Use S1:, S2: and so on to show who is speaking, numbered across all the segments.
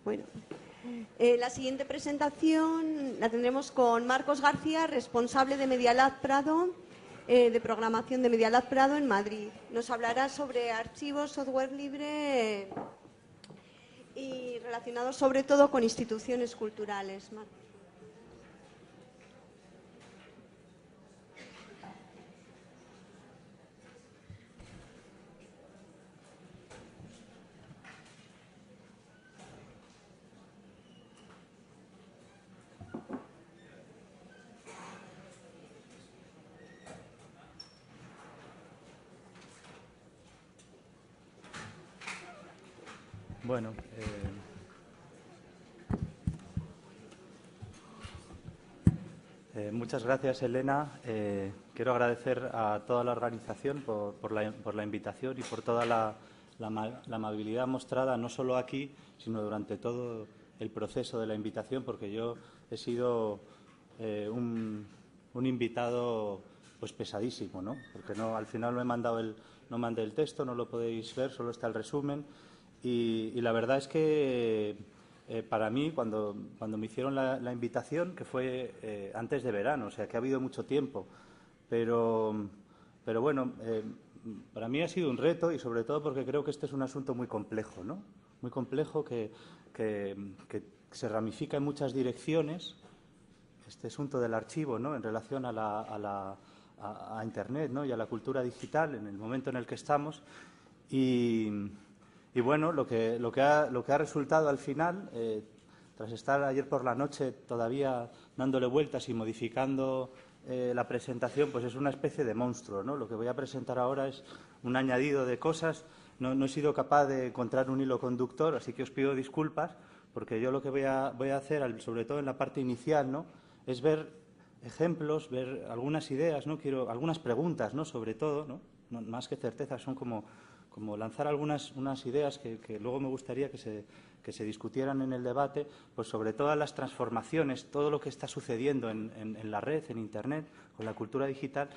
S1: Bueno, la siguiente presentación la tendremos con Marcos García, responsable de Media Lab Prado, de programación de Media Lab Prado en Madrid. Nos hablará sobre archivos, software libre y relacionados sobre todo con instituciones culturales. Marcos.
S2: Bueno, muchas gracias, Elena. Quiero agradecer a toda la organización por la invitación y por toda la amabilidad mostrada, no solo aquí, sino durante todo el proceso de la invitación, porque yo he sido un invitado pues pesadísimo, ¿no? Porque al final no mandé el texto, no lo podéis ver, solo está el resumen. Y la verdad es que para mí, cuando me hicieron la invitación, que fue antes de verano, o sea que ha habido mucho tiempo, pero bueno, para mí ha sido un reto y sobre todo porque creo que este es un asunto muy complejo, ¿no? Muy complejo que se ramifica en muchas direcciones, este asunto del archivo, ¿no? En relación a Internet, ¿no? Y a la cultura digital en el momento en el que estamos. Y bueno, lo que ha resultado al final, tras estar ayer por la noche todavía dándole vueltas y modificando la presentación, pues es una especie de monstruo, ¿no? Lo que voy a presentar ahora es un añadido de cosas. No he sido capaz de encontrar un hilo conductor, así que os pido disculpas, porque yo lo que voy a hacer, sobre todo en la parte inicial, ¿no? Es ver ejemplos, ver algunas ideas, ¿no? Algunas preguntas, ¿no? Sobre todo, ¿no? Más que certezas, son como lanzar unas ideas que luego me gustaría que se discutieran en el debate, pues sobre todas las transformaciones, todo lo que está sucediendo en la red, en Internet, con la cultura digital,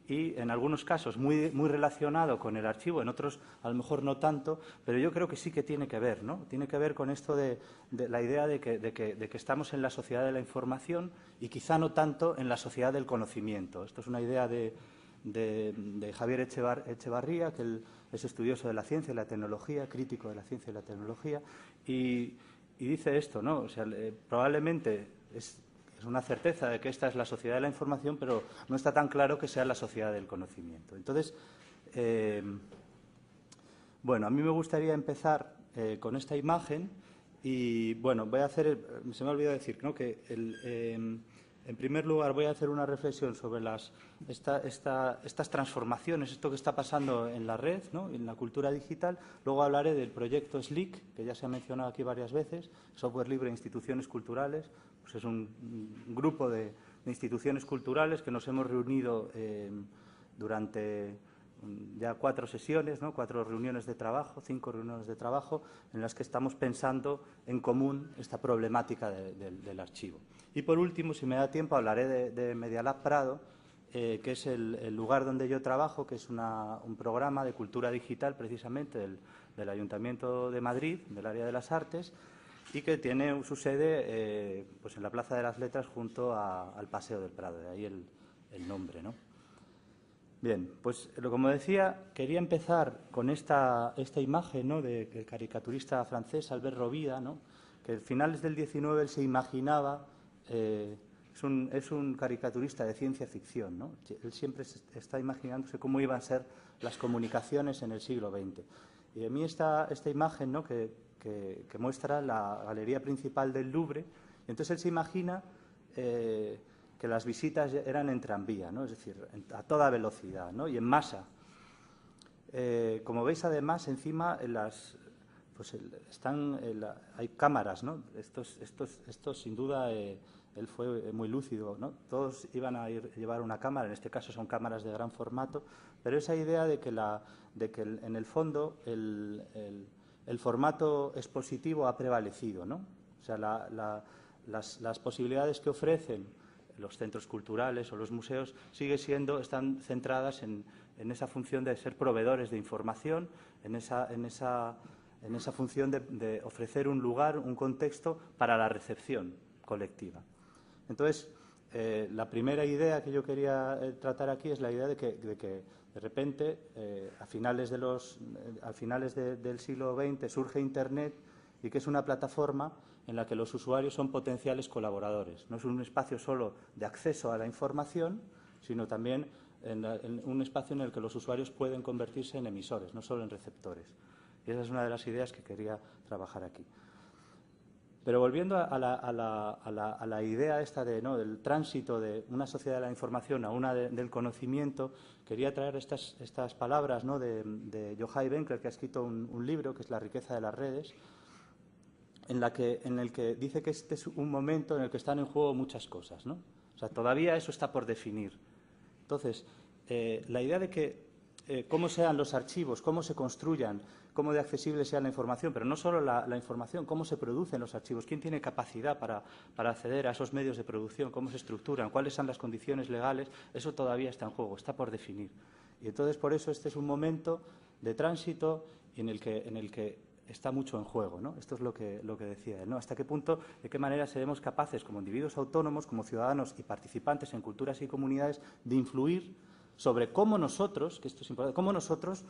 S2: y en algunos casos muy relacionado con el archivo, en otros a lo mejor no tanto, pero yo creo que sí que tiene que ver, ¿no? Tiene que ver con esto de la idea de que estamos en la sociedad de la información y quizá no tanto en la sociedad del conocimiento. Esto es una idea de Javier Echevarría, que él es estudioso de la ciencia y la tecnología, crítico de la ciencia y la tecnología, y dice esto, ¿no? O sea, probablemente es una certeza de que esta es la sociedad de la información, pero no está tan claro que sea la sociedad del conocimiento. Entonces, bueno, a mí me gustaría empezar con esta imagen y, bueno, se me ha olvidado decir, ¿no? Que en primer lugar, voy a hacer una reflexión sobre estas transformaciones, esto que está pasando en la red, ¿no? En la cultura digital. Luego hablaré del proyecto SLIC, que ya se ha mencionado aquí varias veces, Software Libre e Instituciones Culturales. Pues es un grupo de instituciones culturales que nos hemos reunido durante ya 4 sesiones, ¿no? 4 reuniones de trabajo, 5 reuniones de trabajo, en las que estamos pensando en común esta problemática del archivo. Y por último, si me da tiempo, hablaré de Media Lab Prado, que es el lugar donde yo trabajo, que es un programa de cultura digital, precisamente, del Ayuntamiento de Madrid, del área de las artes, y que tiene su sede pues en la Plaza de las Letras, junto al Paseo del Prado, de ahí el nombre, ¿no? Bien, pues como decía, quería empezar con esta imagen, ¿no? del caricaturista francés Albert Rovira, ¿no? Que a finales del 19 él se imaginaba, es un caricaturista de ciencia ficción, ¿no? Él siempre está imaginándose cómo iban a ser las comunicaciones en el siglo XX. Y a mí esta imagen, ¿no? que muestra la galería principal del Louvre, y entonces él se imagina que las visitas eran en tranvía, ¿no? Es decir, a toda velocidad, ¿no? Y en masa. Como veis, además, encima hay cámaras, ¿no? Esto sin duda, él fue muy lúcido, ¿no? Todos iban a llevar una cámara, en este caso son cámaras de gran formato, pero esa idea de que en el fondo el formato expositivo ha prevalecido, ¿no? O sea, las posibilidades que ofrecen los centros culturales o los museos están centradas en esa función de ser proveedores de información, en en esa función de ofrecer un lugar, un contexto para la recepción colectiva. Entonces, la primera idea que yo quería tratar aquí es la idea de que de repente, a finales del siglo XX, surge Internet y que es una plataforma en la que los usuarios son potenciales colaboradores. No es un espacio solo de acceso a la información, sino también en un espacio en el que los usuarios pueden convertirse en emisores, no solo en receptores. Y esa es una de las ideas que quería trabajar aquí. Pero volviendo a la idea esta del tránsito de una sociedad de la información a una del conocimiento, quería traer estas palabras, ¿no?, de Yochai Benkler, que ha escrito un libro que es La riqueza de las redes, en el que dice que este es un momento en el que están en juego muchas cosas, ¿no? O sea, todavía eso está por definir. Entonces, la idea de que cómo sean los archivos, cómo se construyan, cómo de accesible sea la información, pero no solo la información, cómo se producen los archivos, quién tiene capacidad para acceder a esos medios de producción, cómo se estructuran, cuáles son las condiciones legales, eso todavía está en juego, está por definir. Y entonces, por eso, este es un momento de tránsito en el que está mucho en juego, ¿no? Esto es lo que decía, ¿no? Hasta qué punto, de qué manera seremos capaces, como individuos autónomos, como ciudadanos y participantes en culturas y comunidades, de influir sobre cómo nosotros, que esto es importante, cómo nosotros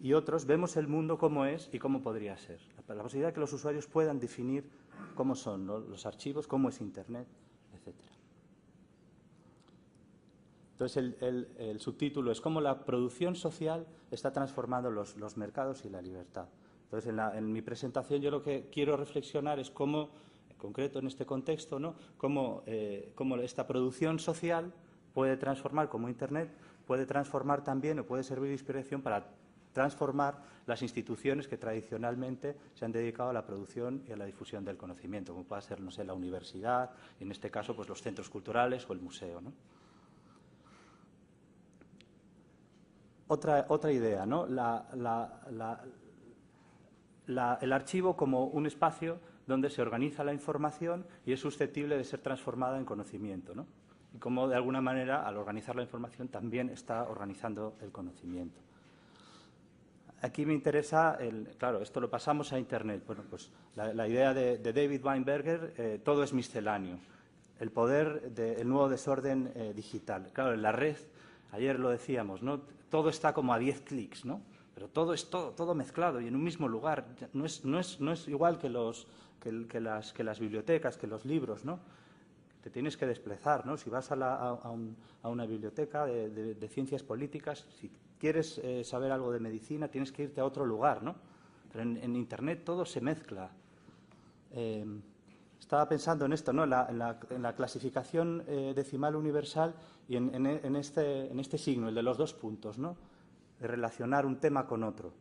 S2: y otros vemos el mundo como es y cómo podría ser. La posibilidad de que los usuarios puedan definir cómo son, ¿no?, los archivos, cómo es Internet, etc. Entonces, el subtítulo es cómo la producción social está transformando los mercados y la libertad. Entonces, en mi presentación yo lo que quiero reflexionar es cómo, en concreto en este contexto, ¿no?, cómo esta producción social puede transformar, como Internet, puede transformar también o puede servir de inspiración para transformar las instituciones que tradicionalmente se han dedicado a la producción y a la difusión del conocimiento, como puede ser, no sé, la universidad, y en este caso, pues los centros culturales o el museo, ¿no? Otra idea, ¿no? El archivo como un espacio donde se organiza la información y es susceptible de ser transformada en conocimiento, ¿no? Y cómo, de alguna manera, al organizar la información, también está organizando el conocimiento. Aquí me interesa, claro, esto lo pasamos a Internet. Bueno, pues la idea de David Weinberger, todo es misceláneo. El poder del nuevo desorden digital. Claro, en la red, ayer lo decíamos, ¿no?, todo está como a 10 clics, ¿no? Pero todo es todo mezclado y en un mismo lugar. No es igual que las bibliotecas, que los libros, ¿no? Te tienes que desplazar, ¿no? Si vas a una biblioteca de ciencias políticas, si quieres saber algo de medicina, tienes que irte a otro lugar, ¿no? Pero en Internet todo se mezcla. Estaba pensando en esto, ¿no?, en la clasificación decimal universal y en este signo, el de los 2 puntos, ¿no?, de relacionar un tema con otro.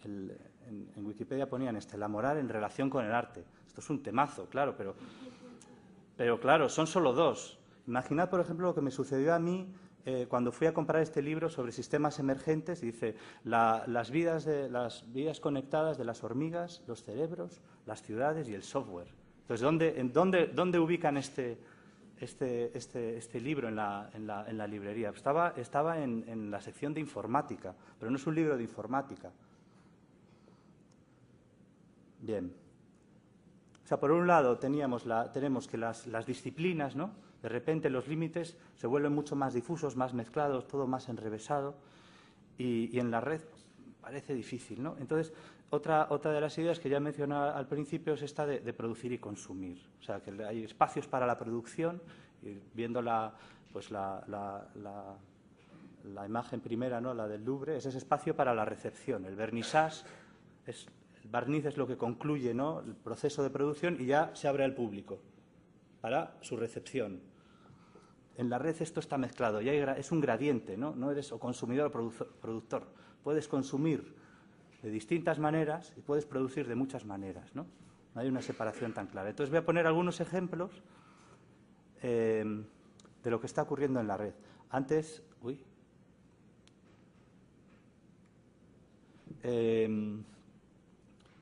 S2: En Wikipedia ponían la moral en relación con el arte. Esto es un temazo, claro, pero claro, son solo 2. Imaginad, por ejemplo, lo que me sucedió a mí cuando fui a comprar este libro sobre sistemas emergentes. Y dice, las vidas conectadas de las hormigas, los cerebros, las ciudades y el software. Entonces, ¿dónde ubican este libro en la librería? Estaba en la sección de informática, pero no es un libro de informática. Bien. O sea, por un lado tenemos que las disciplinas, ¿no?, de repente los límites se vuelven mucho más difusos, más mezclados, todo más enrevesado, y en la red parece difícil, ¿no? Entonces, otra de las ideas que ya mencioné al principio es esta de producir y consumir. O sea, que hay espacios para la producción, y viendo la imagen primera, ¿no?, la del Louvre, es ese espacio para la recepción. El vernissage el barniz es lo que concluye, ¿no?, el proceso de producción y ya se abre al público para su recepción. En la red esto está mezclado y es un gradiente, ¿no? No eres o consumidor o productor. Puedes consumir de distintas maneras y puedes producir de muchas maneras, ¿no? No hay una separación tan clara. Entonces voy a poner algunos ejemplos de lo que está ocurriendo en la red. Antes,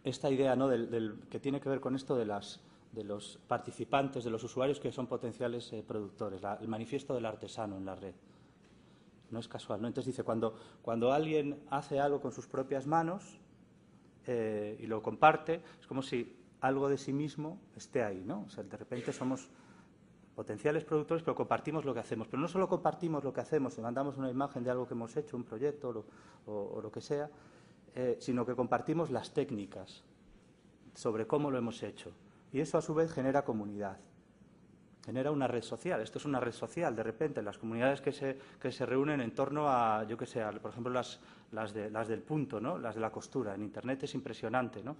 S2: esta idea, ¿no?, que tiene que ver con esto de los participantes, de los usuarios que son potenciales productores, el manifiesto del artesano en la red. No es casual, ¿no? Entonces dice, cuando alguien hace algo con sus propias manos, y lo comparte, es como si algo de sí mismo esté ahí, ¿no? O sea, de repente somos potenciales productores, pero compartimos lo que hacemos. Pero no solo compartimos lo que hacemos, y mandamos una imagen de algo que hemos hecho, un proyecto o lo que sea, sino que compartimos las técnicas sobre cómo lo hemos hecho. Y eso, a su vez, genera comunidad. Genera una red social. Esto es una red social, de repente, las comunidades que se reúnen en torno a, yo qué sé, por ejemplo, las del punto, ¿no? Las de la costura. En Internet es impresionante, ¿no?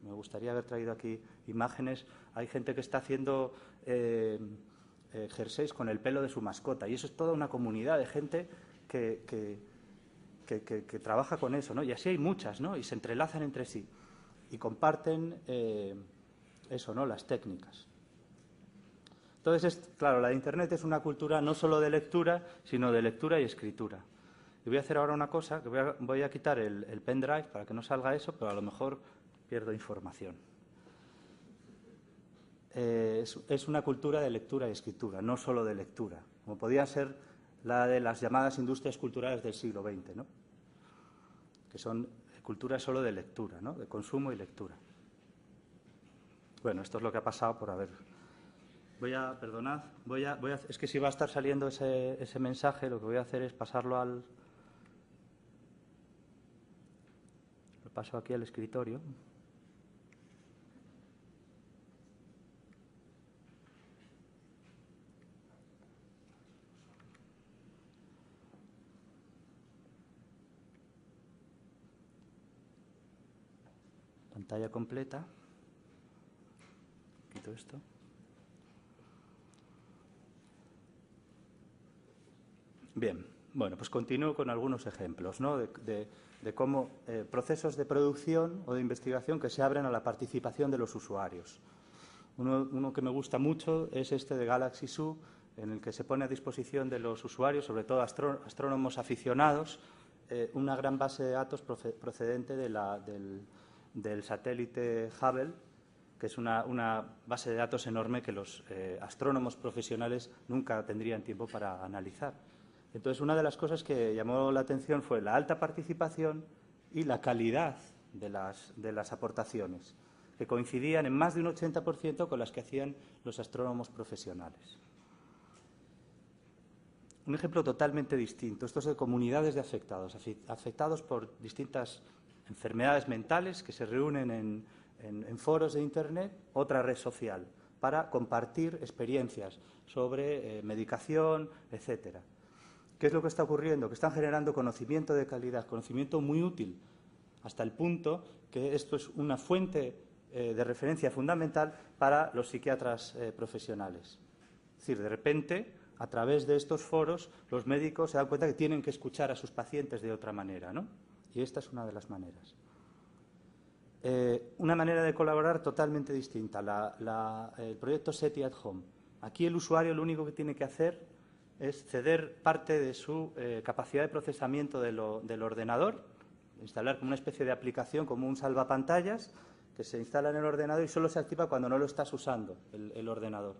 S2: Me gustaría haber traído aquí imágenes. Hay gente que está haciendo jerseys con el pelo de su mascota, y eso es toda una comunidad de gente que trabaja con eso, ¿no? Y así hay muchas, ¿no? Y se entrelazan entre sí y comparten eso, ¿no? Las técnicas. Entonces, claro, la de Internet es una cultura no solo de lectura, sino de lectura y escritura. Y voy a hacer ahora una cosa, que voy a quitar el pendrive para que no salga eso, pero a lo mejor pierdo información. Es una cultura de lectura y escritura, no solo de lectura, como podía ser la de las llamadas industrias culturales del siglo XX, ¿no? Que son culturas solo de lectura, ¿no? De consumo y lectura. Bueno, esto es lo que ha pasado por haber... Perdonad, es que si va a estar saliendo ese mensaje, lo que voy a hacer es pasarlo Lo paso aquí al escritorio. Pantalla completa. Quito esto. Bien, bueno, pues continúo con algunos ejemplos, ¿no? de cómo procesos de producción o de investigación que se abren a la participación de los usuarios. Uno que me gusta mucho es este de Galaxy Zoo, en el que se pone a disposición de los usuarios, sobre todo astrónomos aficionados, una gran base de datos procedente del satélite Hubble, que es una base de datos enorme que los astrónomos profesionales nunca tendrían tiempo para analizar. Entonces, una de las cosas que llamó la atención fue la alta participación y la calidad de las aportaciones, que coincidían en más de un 80% con las que hacían los astrónomos profesionales. Un ejemplo totalmente distinto. Esto es de comunidades de afectados por distintas enfermedades mentales que se reúnen en foros de Internet, otra red social, para compartir experiencias sobre medicación, etcétera. ¿Qué es lo que está ocurriendo? Que están generando conocimiento de calidad, conocimiento muy útil, hasta el punto que esto es una fuente de referencia fundamental para los psiquiatras profesionales. Es decir, de repente, a través de estos foros, los médicos se dan cuenta que tienen que escuchar a sus pacientes de otra manera, ¿no? Y esta es una de las maneras. Una manera de colaborar totalmente distinta, el proyecto SETI at Home. Aquí el usuario lo único que tiene que hacer es ceder parte de su capacidad de procesamiento del ordenador, instalar como una especie de aplicación, como un salvapantallas, que se instala en el ordenador y solo se activa cuando no lo estás usando, el ordenador.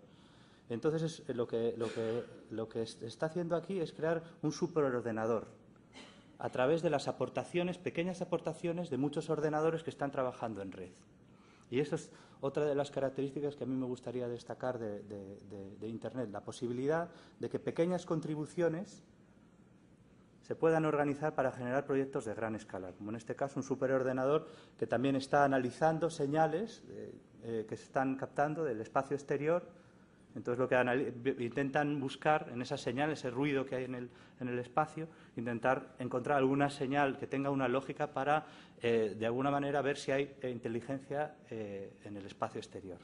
S2: Entonces, lo que está haciendo aquí es crear un superordenador a través de las aportaciones, pequeñas aportaciones de muchos ordenadores que están trabajando en red. Y eso es otra de las características que a mí me gustaría destacar de Internet, la posibilidad de que pequeñas contribuciones se puedan organizar para generar proyectos de gran escala, como en este caso un superordenador que también está analizando señales que se están captando del espacio exterior. Entonces, lo que intentan buscar en esas señales, ese ruido que hay en el espacio, intentar encontrar alguna señal que tenga una lógica para, de alguna manera, ver si hay inteligencia en el espacio exterior.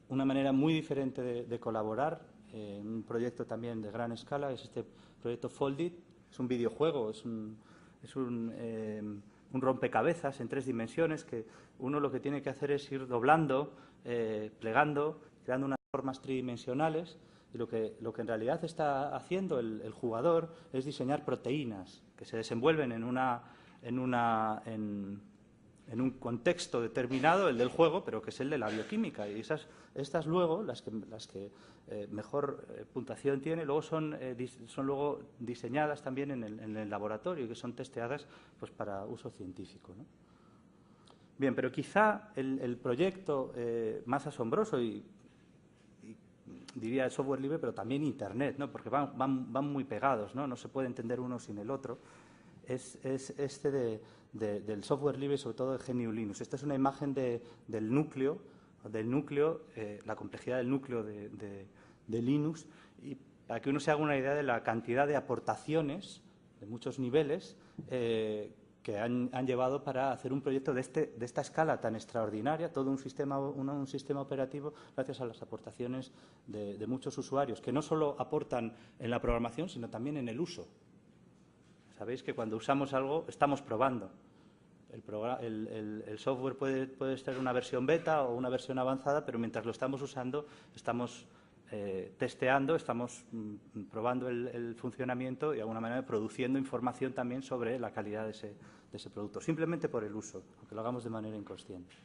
S2: Una manera muy diferente de colaborar en un proyecto también de gran escala es este proyecto Foldit. Es un videojuego, es un rompecabezas en 3 dimensiones que uno lo que tiene que hacer es ir doblando, plegando, creando unas formas tridimensionales, y lo que en realidad está haciendo el jugador es diseñar proteínas que se desenvuelven en en un contexto determinado, el del juego, pero que es el de la bioquímica. Y estas luego, las que mejor puntuación tienen, luego son luego diseñadas también en el laboratorio y que son testeadas pues, para uso científico, ¿no? Bien, pero quizá el proyecto más asombroso y diría el software libre, pero también Internet, ¿no? Porque van muy pegados, ¿no? No se puede entender uno sin el otro. Es este del software libre, sobre todo de GNU Linux. Esta es una imagen del núcleo, la complejidad del núcleo de Linux, y para que uno se haga una idea de la cantidad de aportaciones de muchos niveles que han llevado para hacer un proyecto de esta escala tan extraordinaria, todo un sistema operativo, gracias a las aportaciones de muchos usuarios, que no solo aportan en la programación, sino también en el uso. Sabéis que cuando usamos algo estamos probando. El software puede estar en una versión beta o una versión avanzada, pero mientras lo estamos usando estamos testeando, estamos probando el funcionamiento y de alguna manera produciendo información también sobre la calidad de ese producto, simplemente por el uso, aunque lo hagamos de manera inconsciente.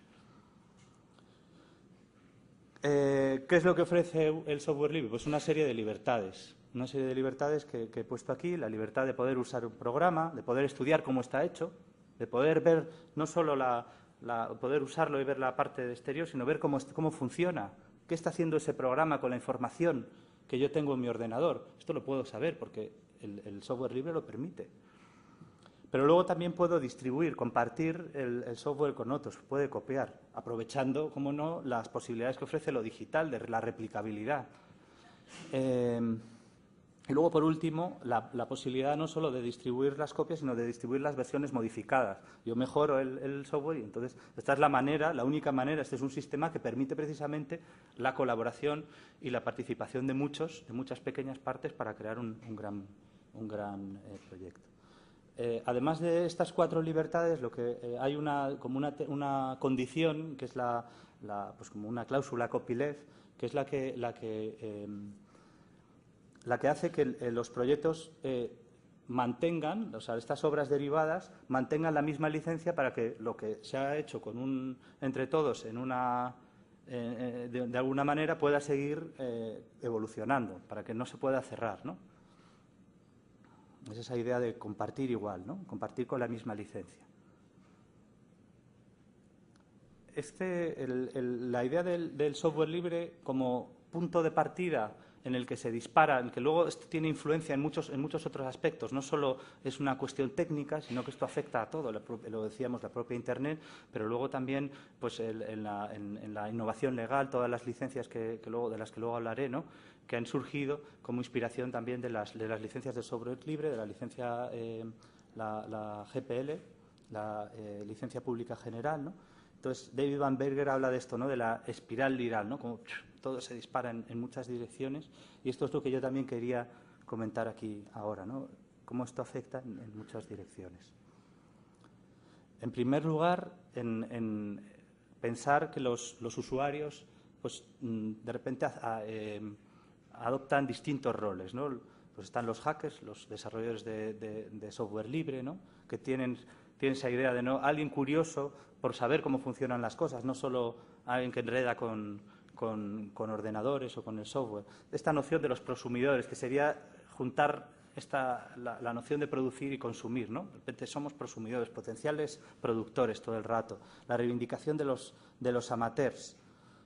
S2: ¿Qué es lo que ofrece el software libre? Pues una serie de libertades. Una serie de libertades que he puesto aquí, la libertad de poder usar un programa, de poder estudiar cómo está hecho, de poder ver no solo poder usarlo y ver la parte de exterior, sino ver cómo funciona, qué está haciendo ese programa con la información que yo tengo en mi ordenador. Esto lo puedo saber porque el software libre lo permite. Pero luego también puedo distribuir, compartir el software con otros, puede copiar, aprovechando, como no, las posibilidades que ofrece lo digital, de la replicabilidad. Y luego, por último, la posibilidad no solo de distribuir las copias, sino de distribuir las versiones modificadas. Yo mejoro el software y entonces esta es la única manera, este es un sistema que permite precisamente la colaboración y la participación de muchas pequeñas partes para crear un gran proyecto. Además de estas 4 libertades, hay una condición que es pues como una cláusula copyleft, que es la que hace que los proyectos mantengan, o sea, estas obras derivadas mantengan la misma licencia para que lo que se ha hecho entre todos de alguna manera pueda seguir evolucionando, para que no se pueda cerrar, ¿no? Es esa idea de compartir igual, ¿no? Compartir con la misma licencia. La idea del software libre como punto de partida en el que se dispara, en el que luego tiene influencia en muchos otros aspectos. No solo es una cuestión técnica, sino que esto afecta a todo, lo decíamos, la propia Internet, pero luego también pues, en la innovación legal, todas las licencias de las que luego hablaré, ¿no?, que han surgido como inspiración también de las licencias de software libre, de la licencia, la GPL, la licencia pública general, ¿no? Entonces, David Van Berger habla de esto, ¿no?, de la espiral viral, ¿no?, como todo se dispara en muchas direcciones, y esto es lo que yo también quería comentar aquí ahora, ¿no?, cómo esto afecta en muchas direcciones. En primer lugar, en pensar que los usuarios pues, de repente adoptan distintos roles, ¿no? Pues están los hackers, los desarrolladores de software libre, ¿no?, que tienen esa idea de alguien curioso por saber cómo funcionan las cosas, no solo alguien que enreda con ordenadores o con el software. Esta noción de los prosumidores, que sería juntar la noción de producir y consumir, ¿no? De repente somos prosumidores, potenciales productores todo el rato. La reivindicación de los amateurs.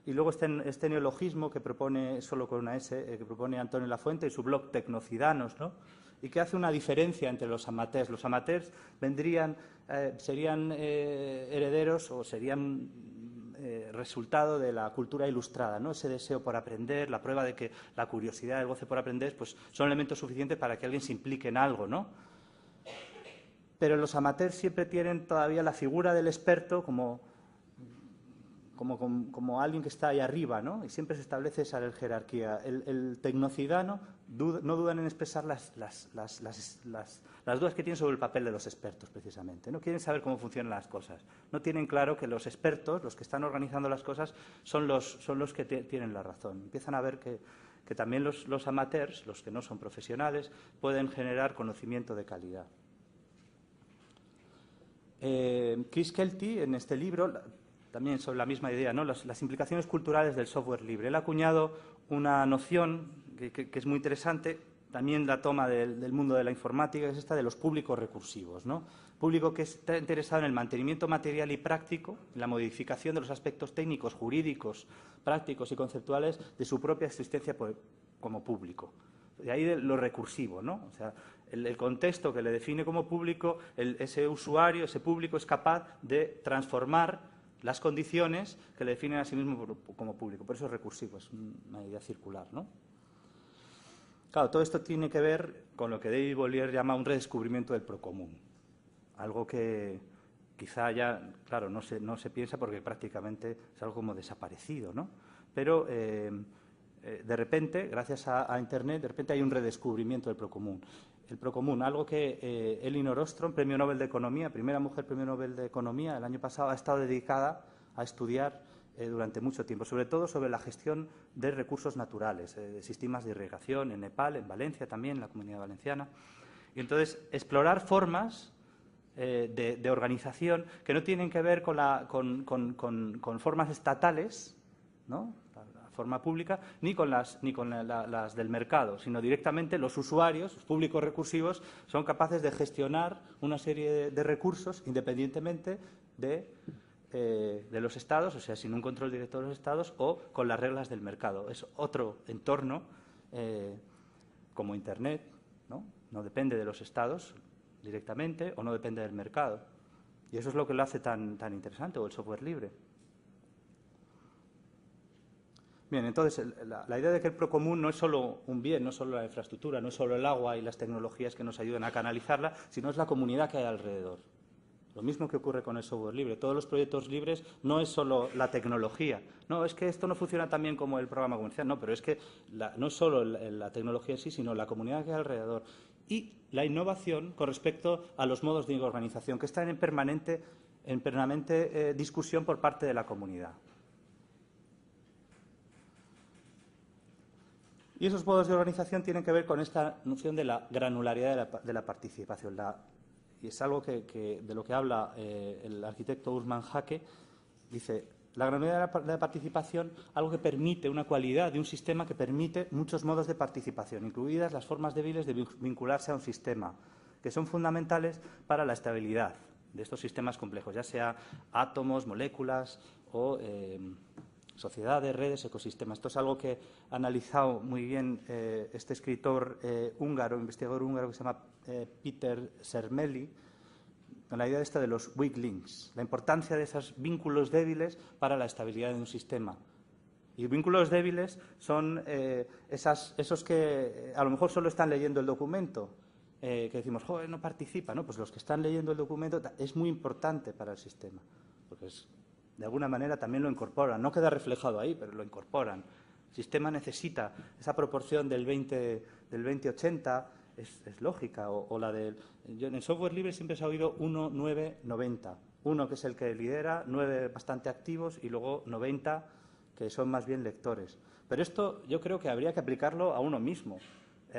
S2: Y luego este neologismo que propone, solo con una S, que propone Antonio Lafuente y su blog Tecnocidanos, ¿no?, y que hace una diferencia entre los amateurs. Los amateurs serían herederos o serían resultado de la cultura ilustrada, ¿no?, ese deseo por aprender, la prueba de que la curiosidad, el goce por aprender, pues son elementos suficientes para que alguien se implique en algo, ¿no? Pero los amateurs siempre tienen todavía la figura del experto como alguien que está ahí arriba, ¿no?, y siempre se establece esa jerarquía. El tecnocidano no dudan en expresar las dudas que tienen sobre el papel de los expertos, precisamente. No quieren saber cómo funcionan las cosas. No tienen claro que los expertos, los que están organizando las cosas, son los que tienen la razón. Empiezan a ver que también los amateurs, los que no son profesionales, pueden generar conocimiento de calidad. Chris Kelty, en este libro, también sobre la misma idea, ¿no? Las implicaciones culturales del software libre. Él ha acuñado una noción que es muy interesante, también la toma del mundo de la informática, que es esta de los públicos recursivos, ¿no? Público que está interesado en el mantenimiento material y práctico, en la modificación de los aspectos técnicos, jurídicos, prácticos y conceptuales de su propia existencia como público. De ahí lo recursivo, ¿no? O sea, el contexto que le define como público, ese usuario, ese público es capaz de transformar las condiciones que le definen a sí mismo como público. Por eso es recursivo, es una idea circular, ¿no? Claro, todo esto tiene que ver con lo que David Bollier llama un redescubrimiento del procomún. Algo que quizá ya, claro, no se piensa porque prácticamente es algo como desaparecido, ¿no? Pero de repente, gracias a Internet, de repente hay un redescubrimiento del procomún. El procomún, algo que Elinor Ostrom, Premio Nobel de Economía, primera mujer Premio Nobel de Economía, el año pasado ha estado dedicada a estudiar durante mucho tiempo, sobre todo sobre la gestión de recursos naturales, de sistemas de irrigación en Nepal, en Valencia también, en la Comunidad Valenciana. Y entonces, explorar formas de organización que no tienen que ver con formas estatales, ¿no?, forma pública, ni con las del mercado, sino directamente los usuarios, los públicos recursivos, son capaces de gestionar una serie de recursos independientemente de los estados, o sea, sin un control directo de los estados o con las reglas del mercado. Es otro entorno como Internet, ¿no? No depende de los estados directamente o no depende del mercado. Y eso es lo que lo hace tan interesante, o el software libre. Bien, entonces, la idea de que el procomún no es solo un bien, no es solo la infraestructura, no es solo el agua y las tecnologías que nos ayudan a canalizarla, sino es la comunidad que hay alrededor. Lo mismo que ocurre con el software libre. Todos los proyectos libres no es solo la tecnología. No, es que esto no funciona tan bien como el programa comercial. No, pero es que no es solo la tecnología en sí, sino la comunidad que hay alrededor. Y la innovación con respecto a los modos de organización, que están en permanente discusión por parte de la comunidad. Y esos modos de organización tienen que ver con esta noción de la granularidad de la participación. Y es algo de lo que habla el arquitecto Usman Haque. Dice, la granularidad de la participación, algo que permite, una cualidad de un sistema que permite muchos modos de participación, incluidas las formas débiles de vincularse a un sistema, que son fundamentales para la estabilidad de estos sistemas complejos, ya sea átomos, moléculas o sociedades, redes, ecosistemas. Esto es algo que ha analizado muy bien este escritor investigador húngaro que se llama Peter Sermeli, con la idea de los weak links, la importancia de esos vínculos débiles para la estabilidad de un sistema. Y vínculos débiles son esos que a lo mejor solo están leyendo el documento, que decimos, joder, no participa, ¿no? Pues los que están leyendo el documento es muy importante para el sistema, porque de alguna manera también lo incorporan. No queda reflejado ahí, pero lo incorporan. El sistema necesita esa proporción del 20-80, es lógica. Yo en el software libre siempre se ha oído 1-9-90. 1 que es el que lidera, 9 bastante activos y luego 90 que son más bien lectores. Pero esto yo creo que habría que aplicarlo a uno mismo.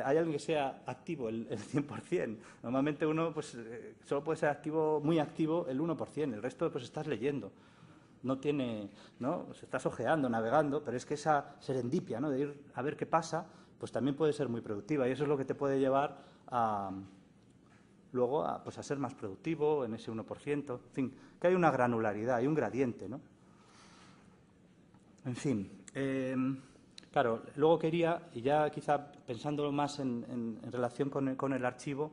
S2: Hay alguien que sea activo el 100%. Normalmente uno solo puede ser activo, muy activo el 1%. El resto pues estás leyendo. No tiene, ¿no? Se estás ojeando, navegando, pero es que esa serendipia, ¿no?, de ir a ver qué pasa, pues también puede ser muy productiva. Y eso es lo que te puede llevar luego a ser más productivo en ese 1%. En fin, que hay una granularidad, hay un gradiente, ¿no? En fin, claro, luego quería, y ya quizá pensándolo más en relación con el archivo,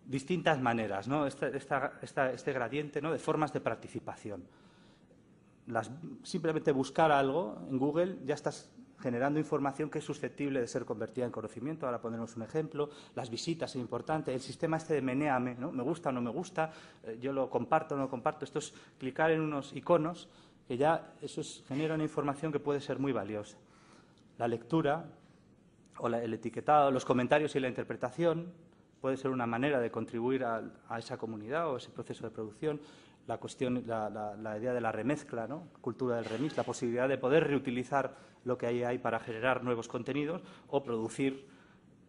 S2: distintas maneras, ¿no? Este gradiente, ¿no?, de formas de participación. Simplemente buscar algo en Google, ya estás generando información que es susceptible de ser convertida en conocimiento. Ahora pondremos un ejemplo. Las visitas es importante. El sistema de menéame, ¿no? Me gusta o no me gusta, yo lo comparto o no lo comparto. Esto es clicar en unos iconos que ya genera una información que puede ser muy valiosa. La lectura o el etiquetado, los comentarios y la interpretación puede ser una manera de contribuir a esa comunidad o a ese proceso de producción. La idea de la remezcla, ¿no?, cultura del remix, la posibilidad de poder reutilizar lo que hay para generar nuevos contenidos o producir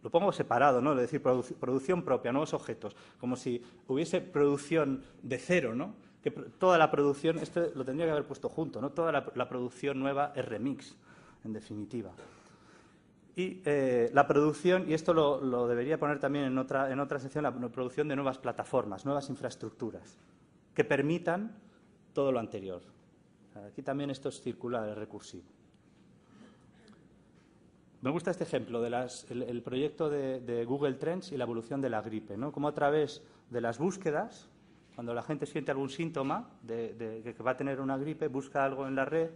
S2: lo pongo separado, ¿no? Es decir, producción propia, nuevos objetos, como si hubiese producción de cero, ¿no? Que toda la producción, esto lo tendría que haber puesto junto, ¿no? Toda la producción nueva es remix, en definitiva. Y la producción, y esto lo debería poner también en otra sección, la producción de nuevas plataformas, nuevas infraestructuras, que permitan todo lo anterior. Aquí también esto es circular, es recursivo. Me gusta este ejemplo el proyecto de Google Trends y la evolución de la gripe, ¿no? Cómo a través de las búsquedas, cuando la gente siente algún síntoma de que va a tener una gripe, busca algo en la red,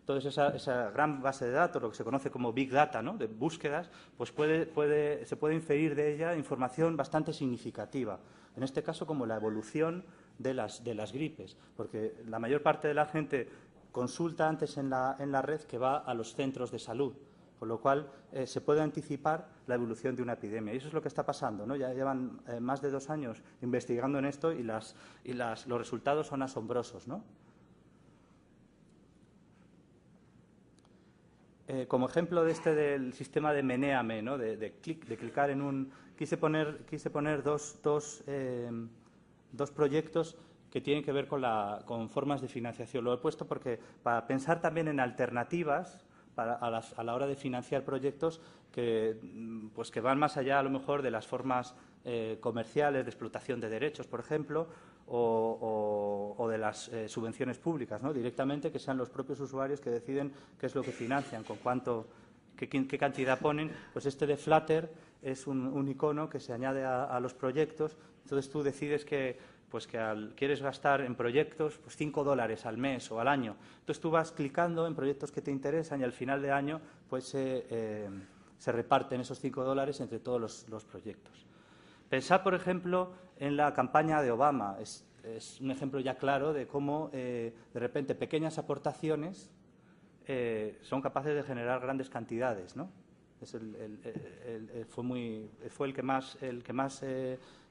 S2: entonces esa gran base de datos, lo que se conoce como Big Data, ¿no? De búsquedas, pues se puede inferir de ella información bastante significativa. En este caso, como la evolución de las gripes, porque la mayor parte de la gente consulta antes en la red que va a los centros de salud. Con lo cual, se puede anticipar la evolución de una epidemia. Y eso es lo que está pasando, ¿no? Ya llevan más de 2 años investigando en esto y los resultados son asombrosos, ¿no? Como ejemplo del sistema de menéame, ¿no? de clicar en un... Quise poner dos proyectos que tienen que ver con formas de financiación. Lo he puesto porque para pensar también en alternativas a la hora de financiar proyectos que van más allá, a lo mejor, de las formas comerciales de explotación de derechos, por ejemplo, o de las subvenciones públicas, ¿no? Directamente, que sean los propios usuarios que deciden qué es lo que financian, qué cantidad ponen. Pues este de Flutter es un icono que se añade a los proyectos. Entonces tú decides que quieres gastar en proyectos pues $5 al mes o al año. Entonces tú vas clicando en proyectos que te interesan y al final de año pues se reparten esos $5 entre todos los proyectos. Pensad, por ejemplo, en la campaña de Obama. Es un ejemplo ya claro de cómo de repente pequeñas aportaciones son capaces de generar grandes cantidades, ¿no? Fue el que más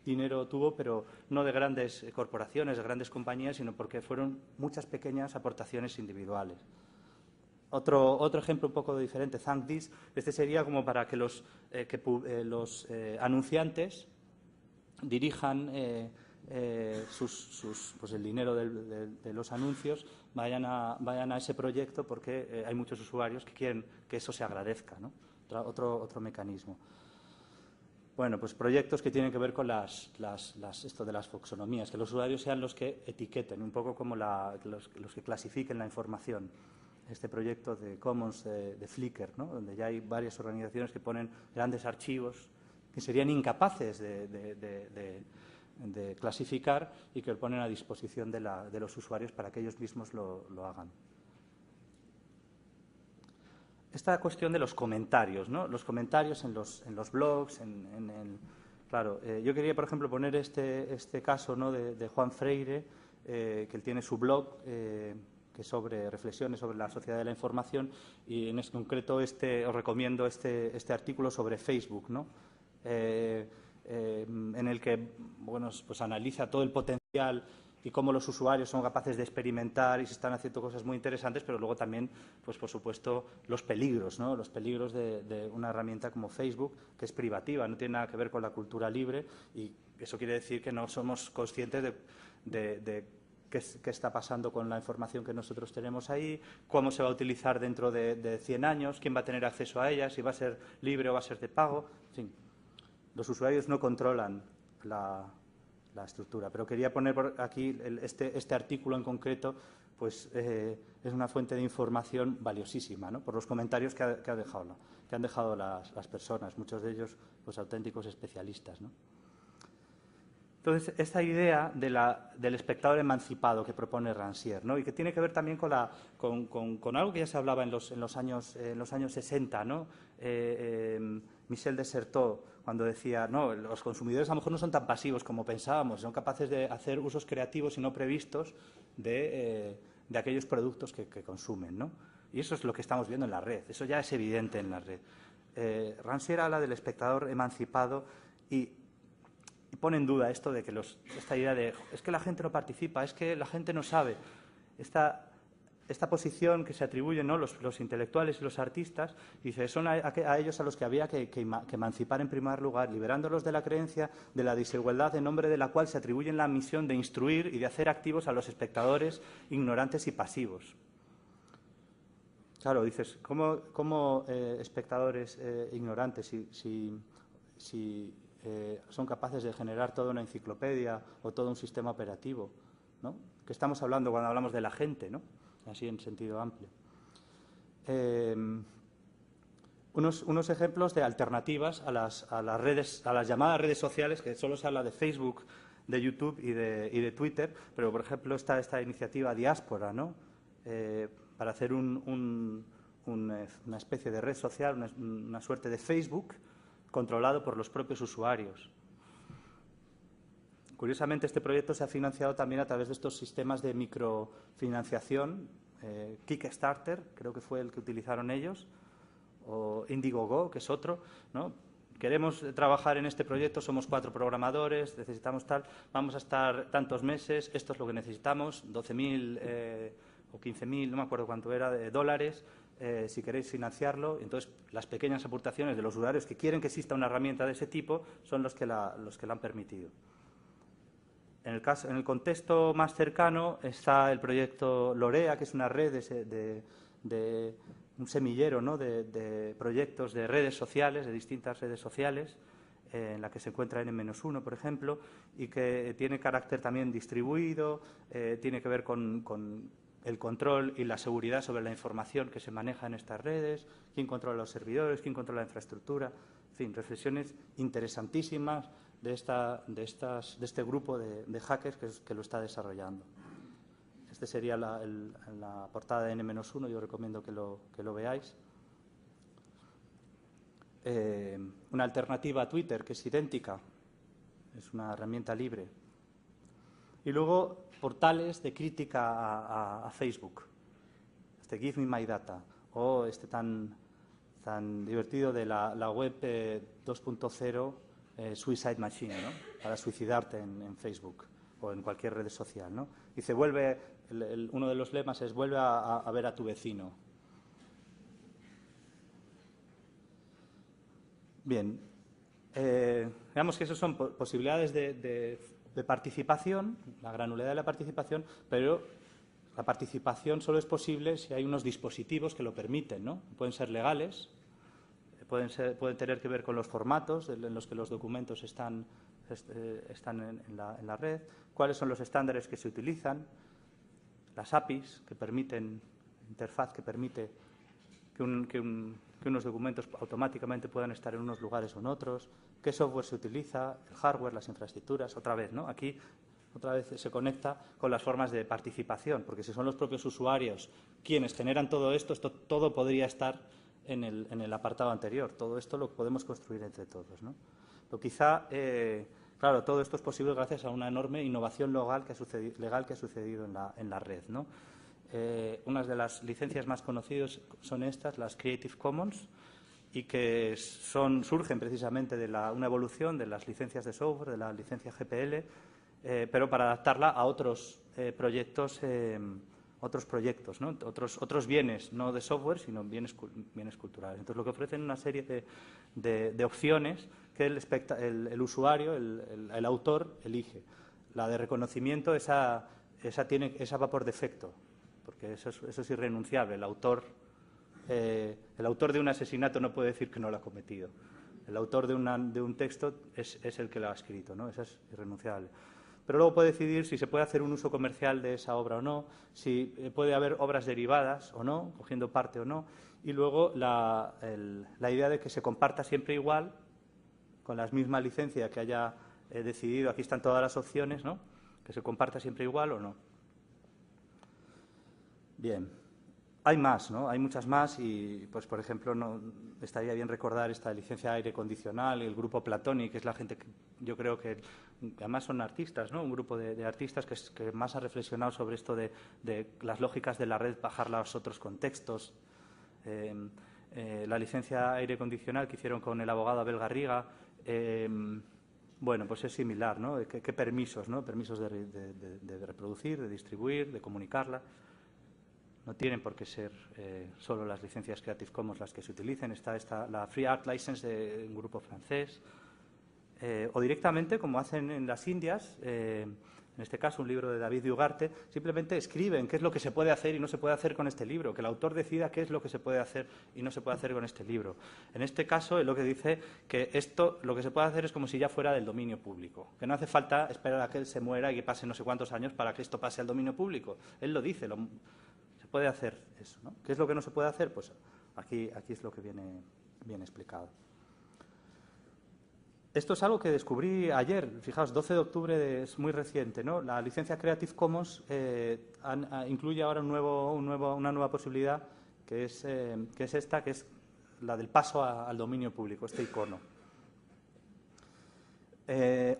S2: dinero tuvo, pero no de grandes corporaciones, de grandes compañías, sino porque fueron muchas pequeñas aportaciones individuales. Otro ejemplo un poco diferente, Thank This. Este sería como para que los anunciantes dirijan el dinero de los anuncios, vayan a ese proyecto porque hay muchos usuarios que quieren que eso se agradezca, ¿no? Otro mecanismo. Bueno, pues proyectos que tienen que ver con esto de las taxonomías, que los usuarios sean los que etiqueten, un poco como los que clasifiquen la información. Este proyecto de Commons de Flickr, ¿no? Donde ya hay varias organizaciones que ponen grandes archivos que serían incapaces de clasificar y que lo ponen a disposición de los usuarios para que ellos mismos lo hagan. Esta cuestión de los comentarios, ¿no? Los comentarios en los blogs, claro, yo quería, por ejemplo, poner este caso, ¿no? de Juan Freire, que él tiene su blog, que es sobre reflexiones sobre la sociedad de la información, y en concreto os recomiendo este artículo sobre Facebook, ¿no? En el que pues analiza todo el potencial y cómo los usuarios son capaces de experimentar y se están haciendo cosas muy interesantes, pero luego también, pues por supuesto, los peligros, ¿no? Los peligros de una herramienta como Facebook, que es privativa, no tiene nada que ver con la cultura libre, y eso quiere decir que no somos conscientes de qué está pasando con la información que nosotros tenemos ahí, cómo se va a utilizar dentro de 100 años, quién va a tener acceso a ella, si va a ser libre o va a ser de pago. En fin, los usuarios no controlan la estructura, pero quería poner por aquí este artículo en concreto, pues es una fuente de información valiosísima, ¿no? Por los comentarios que han dejado las personas, muchos de ellos pues auténticos especialistas, ¿no? Entonces, esta idea del espectador emancipado que propone Rancière, ¿no? Y que tiene que ver también con algo que ya se hablaba en los años 60, ¿no? Michel de Certeau, cuando decía, no, los consumidores a lo mejor no son tan pasivos como pensábamos, son capaces de hacer usos creativos y no previstos de aquellos productos que consumen, ¿no? Y eso es lo que estamos viendo en la red, eso ya es evidente en la red. Rancière habla del espectador emancipado y pone en duda esto esta idea de es que la gente no participa, es que la gente no sabe. esta posición que se atribuyen, ¿no?, los intelectuales y los artistas, dice, son a ellos a los que había que emancipar en primer lugar, liberándolos de la creencia de la desigualdad en nombre de la cual se atribuyen la misión de instruir y de hacer activos a los espectadores ignorantes y pasivos. Claro, dices, ¿cómo espectadores ignorantes si son capaces de generar toda una enciclopedia o todo un sistema operativo, ¿no? ¿Qué estamos hablando cuando hablamos de la gente, ¿no?, así en sentido amplio? Unos ejemplos de alternativas a las llamadas redes sociales, que solo se habla de Facebook, de YouTube y de Twitter, pero por ejemplo está esta iniciativa Diáspora, ¿no?, para hacer una especie de red social, una suerte de Facebook controlado por los propios usuarios. Curiosamente, este proyecto se ha financiado también a través de estos sistemas de microfinanciación, Kickstarter, creo que fue el que utilizaron ellos, o Indiegogo, que es otro, ¿no? Queremos trabajar en este proyecto, somos 4 programadores, necesitamos tal, vamos a estar tantos meses, esto es lo que necesitamos, 12.000 o 15.000, no me acuerdo cuánto era, de dólares, si queréis financiarlo. Entonces, las pequeñas aportaciones de los usuarios que quieren que exista una herramienta de ese tipo son los que la han permitido. En el contexto más cercano está el proyecto Lorea, que es una red de un semillero, ¿no?, de proyectos de redes sociales, de distintas redes sociales, en la que se encuentra N-1, por ejemplo, y que tiene carácter también distribuido, tiene que ver con el control y la seguridad sobre la información que se maneja en estas redes, quién controla los servidores, quién controla la infraestructura, en fin, reflexiones interesantísimas de este grupo de hackers que lo está desarrollando. Este sería la portada de N-1, yo recomiendo que lo veáis. Una alternativa a Twitter, que es idéntica, es una herramienta libre. Y luego, portales de crítica a Facebook, Give Me My Data, o tan divertido de la web 2.0, Suicide Machine, ¿no?, para suicidarte en Facebook o en cualquier red social, ¿no? Dice, uno de los lemas es, vuelve a ver a tu vecino. Bien, digamos que esas son posibilidades de participación, la granularidad de la participación, pero la participación solo es posible si hay unos dispositivos que lo permiten, ¿no? Pueden ser legales, pueden tener que ver con los formatos en los que los documentos están en la red, cuáles son los estándares que se utilizan, las APIs que permiten, interfaz que permite que unos documentos automáticamente puedan estar en unos lugares o en otros, qué software se utiliza, el hardware, las infraestructuras, otra vez, ¿no? Aquí otra vez se conecta con las formas de participación, porque si son los propios usuarios quienes generan todo esto todo podría estar en el apartado anterior. Todo esto lo podemos construir entre todos, ¿no? Pero quizá, claro, todo esto es posible gracias a una enorme innovación legal que ha sucedido en la red, ¿no? Unas de las licencias más conocidas son estas, las Creative Commons, y que surgen precisamente de una evolución de las licencias de software, de la licencia GPL, pero para adaptarla a otros proyectos, ¿no?, otros bienes, no de software, sino bienes culturales. Entonces, lo que ofrecen una serie de opciones que el usuario, el autor, elige. La de reconocimiento, esa va por defecto, porque eso es irrenunciable. El autor de un asesinato no puede decir que no lo ha cometido. El autor de un texto es el que lo ha escrito, ¿no? Eso es irrenunciable. Pero luego puede decidir si se puede hacer un uso comercial de esa obra o no, si puede haber obras derivadas o no, cogiendo parte o no, y luego la idea de que se comparta siempre igual, con la misma licencia que haya decidido, aquí están todas las opciones, ¿no?, que se comparta siempre igual o no. Bien. Hay más, ¿no? Hay muchas más y, pues, por ejemplo, estaría bien recordar esta licencia de aire condicional, el grupo Platonic, que es la gente que yo creo que además son artistas, ¿no? Un grupo de artistas que más ha reflexionado sobre esto de las lógicas de la red, bajarlas a otros contextos. La licencia de aire condicional que hicieron con el abogado Abel Garriga, bueno, pues es similar, ¿no? ¿Qué permisos, ¿no? Permisos de reproducir, de distribuir, de comunicarla. no tienen por qué ser solo las licencias Creative Commons las que se utilicen. Está la Free Art License de un grupo francés. O directamente, como hacen en las Indias, en este caso un libro de David de Ugarte, simplemente escriben qué es lo que se puede hacer y no se puede hacer con este libro, que el autor decida qué es lo que se puede hacer y no se puede hacer con este libro. En este caso, es lo que dice que esto lo que se puede hacer es como si ya fuera del dominio público, que no hace falta esperar a que él se muera y que pase no sé cuántos años para que esto pase al dominio público. Él lo dice, se puede hacer eso, ¿no? ¿Qué es lo que no se puede hacer? Pues aquí es lo que viene bien explicado. Esto es algo que descubrí ayer, fijaos, 12 de octubre, es muy reciente, ¿no? La licencia Creative Commons incluye ahora una nueva posibilidad que es esta, que es la del paso al dominio público, este icono.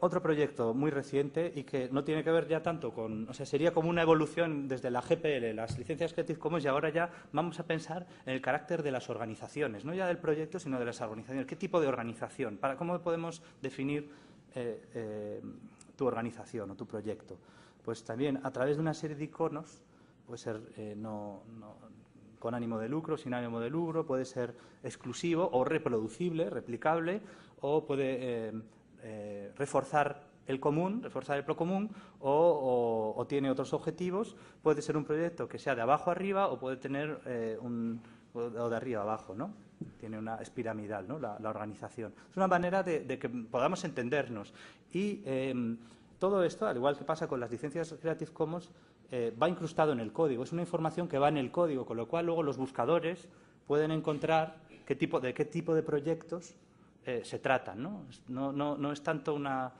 S2: Otro proyecto muy reciente y que no tiene que ver ya tanto con... O sea, sería como una evolución desde la GPL, las licencias Creative Commons, y ahora ya vamos a pensar en el carácter de las organizaciones, no ya del proyecto, sino de las organizaciones. ¿Qué tipo de organización? ¿Cómo podemos definir tu organización o tu proyecto? Pues también a través de una serie de iconos, puede ser con ánimo de lucro, sin ánimo de lucro, puede ser exclusivo o reproducible, replicable, o puede... reforzar el común, reforzar el procomún, o tiene otros objetivos. Puede ser un proyecto que sea de abajo arriba o puede tener o de arriba abajo, ¿no? Tiene es piramidal, ¿no? La organización. Es una manera de que podamos entendernos. Y todo esto, al igual que pasa con las licencias Creative Commons, va incrustado en el código. Es una información que va en el código, con lo cual luego los buscadores pueden encontrar qué tipo de proyectos se tratan, ¿no? No es tanto una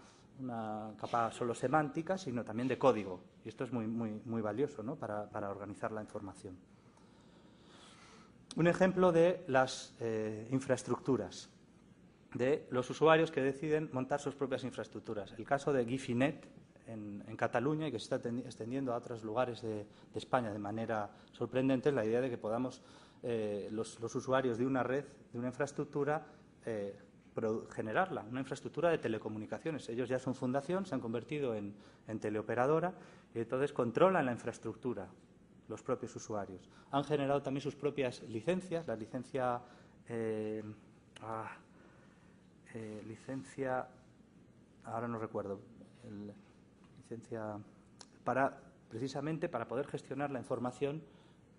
S2: capa solo semántica, sino también de código. Y esto es muy valioso, ¿no? para organizar la información. Un ejemplo de las infraestructuras, de los usuarios que deciden montar sus propias infraestructuras. El caso de Gifinet en Cataluña, y que se está extendiendo a otros lugares de España de manera sorprendente, es la idea de que podamos, los usuarios de una red, de una infraestructura, generarla, una infraestructura de telecomunicaciones. Ellos ya son fundación, se han convertido en teleoperadora y entonces controlan la infraestructura, los propios usuarios. Han generado también sus propias licencias, la licencia ahora no recuerdo, licencia precisamente para poder gestionar la información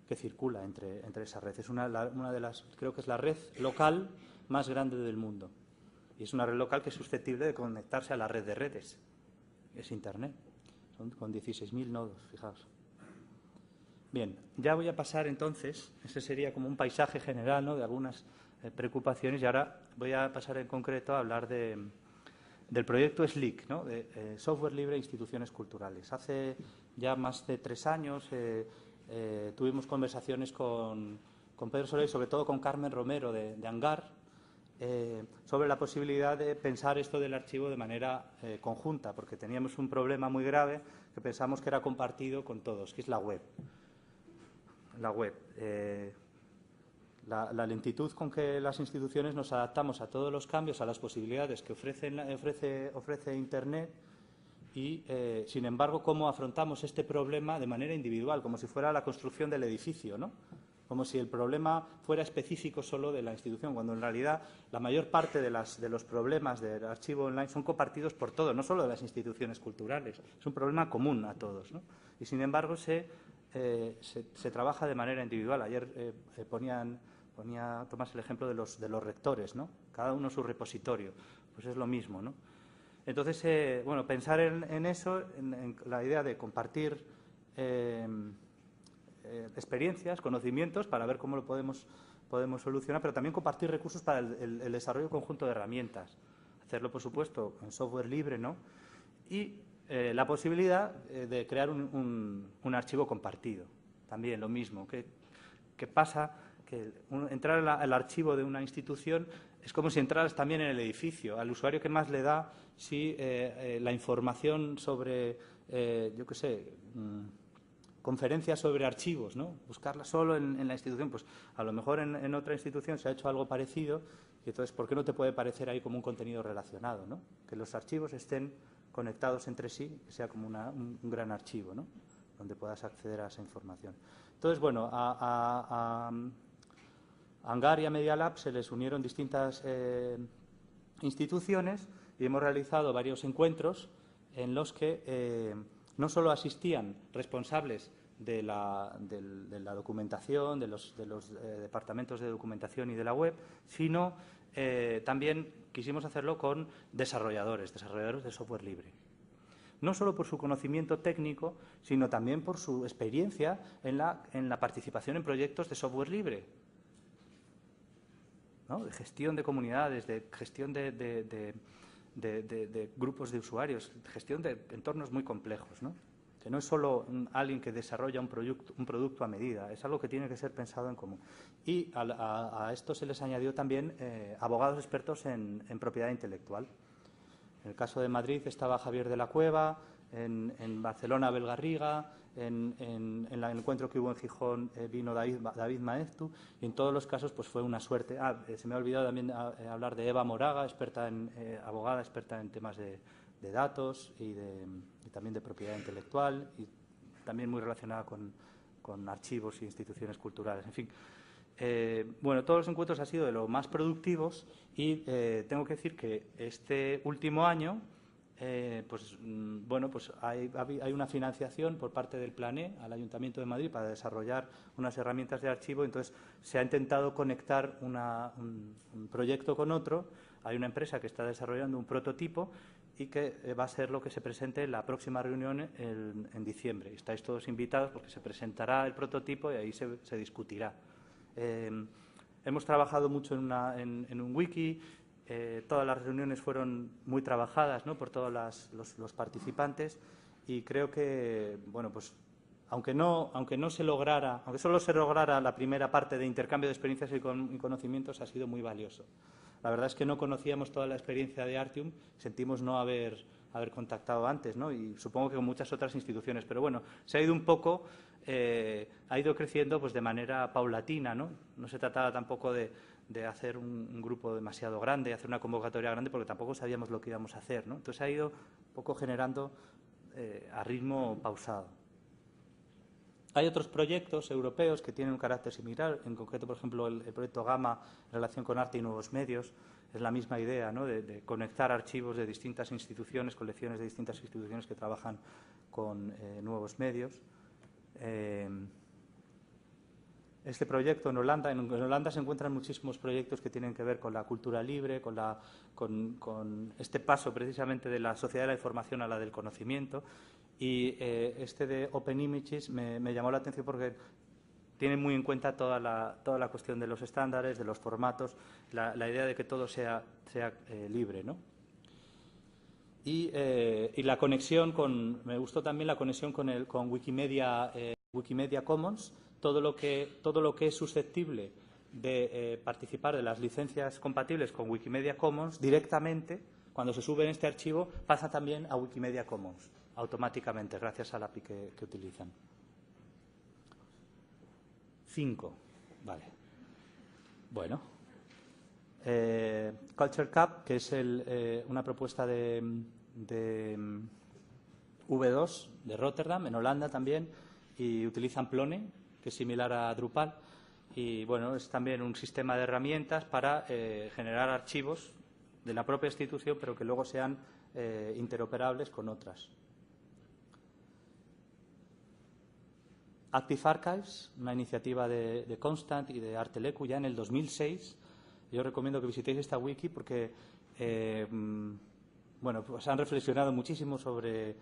S2: que circula entre esas redes. Es una de las, creo que es la red local más grande del mundo. Y es una red local que es susceptible de conectarse a la red de redes. Es Internet. Son con 16.000 nodos, fijaos. Bien, ya voy a pasar entonces, ese sería como un paisaje general, ¿no?, de algunas preocupaciones, y ahora voy a pasar en concreto a hablar del proyecto SLIC, ¿no?, de Software Libre e Instituciones Culturales. Hace ya más de 3 años tuvimos conversaciones con Pedro Soler y sobre todo con Carmen Romero de Angar, sobre la posibilidad de pensar esto del archivo de manera conjunta, porque teníamos un problema muy grave que pensamos que era compartido con todos, que es la web. La lentitud con que las instituciones nos adaptamos a todos los cambios, a las posibilidades que ofrece Internet y, sin embargo, cómo afrontamos este problema de manera individual, como si fuera la construcción del edificio, ¿no? Como si el problema fuera específico solo de la institución, cuando en realidad la mayor parte de los problemas del archivo online son compartidos por todos, no solo de las instituciones culturales. Es un problema común a todos, ¿no? Y, sin embargo, se trabaja de manera individual. Ayer ponía Tomás el ejemplo de los rectores, ¿no? Cada uno su repositorio. Pues es lo mismo, ¿no? Entonces, bueno, pensar en eso, en la idea de compartir experiencias, conocimientos, para ver cómo lo podemos solucionar, pero también compartir recursos para el desarrollo conjunto de herramientas. Hacerlo, por supuesto, en software libre, ¿no? Y la posibilidad de crear un archivo compartido. También lo mismo. ¿Qué pasa? Que entrar al archivo de una institución es como si entraras también en el edificio. Al usuario, ¿qué más le da si la información sobre, yo qué sé, conferencias sobre archivos, ¿no? Buscarla solo en la institución? Pues a lo mejor en otra institución se ha hecho algo parecido y entonces, ¿por qué no te puede parecer ahí como un contenido relacionado, ¿no? Que los archivos estén conectados entre sí, que sea como un gran archivo, ¿no?, donde puedas acceder a esa información. Entonces, bueno, a Hangar y a Media Lab se les unieron distintas instituciones y hemos realizado varios encuentros en los que no solo asistían responsables de la documentación, de los departamentos de documentación y de la web, sino también quisimos hacerlo con desarrolladores de software libre. No solo por su conocimiento técnico, sino también por su experiencia en la participación en proyectos de software libre, ¿no? De gestión de comunidades, de gestión de grupos de usuarios, gestión de entornos muy complejos, ¿no? Que no es solo alguien que desarrolla un producto a medida, es algo que tiene que ser pensado en común. Y a esto se les añadió también abogados expertos en propiedad intelectual. En el caso de Madrid estaba Javier de la Cueva, en Barcelona Abel Garriga, en el encuentro que hubo en Gijón vino David Maeztu, y en todos los casos pues fue una suerte. Se me ha olvidado también hablar de Eva Moraga, abogada experta en temas de datos y también de propiedad intelectual, y también muy relacionada con archivos e instituciones culturales. En fin, bueno, todos los encuentros han sido de los más productivos y tengo que decir que este último año hay una financiación por parte del Plané al Ayuntamiento de Madrid para desarrollar unas herramientas de archivo. Entonces, se ha intentado conectar un proyecto con otro. Hay una empresa que está desarrollando un prototipo y que va a ser lo que se presente en la próxima reunión en diciembre. Estáis todos invitados porque se presentará el prototipo y ahí se discutirá. Hemos trabajado mucho en un wiki. Todas las reuniones fueron muy trabajadas, ¿no?, por todos los participantes, y creo que, bueno, pues aunque solo se lograra la primera parte de intercambio de experiencias y conocimientos, ha sido muy valioso. La verdad es que no conocíamos toda la experiencia de Artium, sentimos no haber contactado antes, ¿no?, y supongo que con muchas otras instituciones, pero bueno, se ha ido un poco, ha ido creciendo pues de manera paulatina, ¿no? No se trataba tampoco de hacer un grupo demasiado grande, hacer una convocatoria grande, porque tampoco sabíamos lo que íbamos a hacer, ¿no? Entonces ha ido un poco generando a ritmo pausado. Hay otros proyectos europeos que tienen un carácter similar, en concreto, por ejemplo, el proyecto Gamma en relación con arte y nuevos medios. Es la misma idea, ¿no?, de conectar archivos de distintas instituciones, colecciones de distintas instituciones que trabajan con nuevos medios. Este proyecto en Holanda se encuentran muchísimos proyectos que tienen que ver con la cultura libre, con este paso precisamente de la sociedad de la información a la del conocimiento, y este de Open Images me llamó la atención porque tiene muy en cuenta toda la cuestión de los estándares, de los formatos, la idea de que todo sea libre, ¿no? Y la conexión me gustó también la conexión con Wikimedia Commons. Todo lo que es susceptible de participar de las licencias compatibles con Wikimedia Commons directamente, cuando se sube en este archivo, pasa también a Wikimedia Commons automáticamente, gracias al API que utilizan. 5. Vale. Bueno. Culture Cup, que es una propuesta de V2 de Rotterdam, en Holanda también, y utilizan Plone, que es similar a Drupal, y bueno, es también un sistema de herramientas para generar archivos de la propia institución, pero que luego sean interoperables con otras. Active Archives, una iniciativa de Constant y de Artelecu ya en el 2006. Yo recomiendo que visitéis esta wiki porque bueno, pues han reflexionado muchísimo sobre...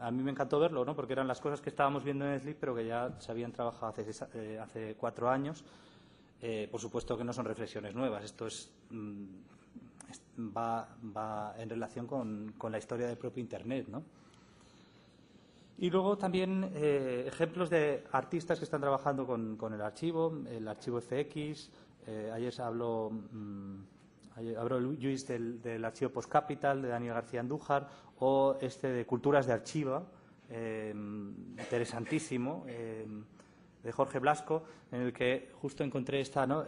S2: a mí me encantó verlo, ¿no?, porque eran las cosas que estábamos viendo en Sleep, pero que ya se habían trabajado hace 4 años. Por supuesto que no son reflexiones nuevas, esto va en relación con la historia del propio Internet, ¿no? Y luego también ejemplos de artistas que están trabajando con el archivo FX. Ayer habló Luis del archivo Postcapital, de Daniel García Andújar, o de Culturas de Archivo, interesantísimo, de Jorge Blasco, en el que justo encontré esta, ¿no?,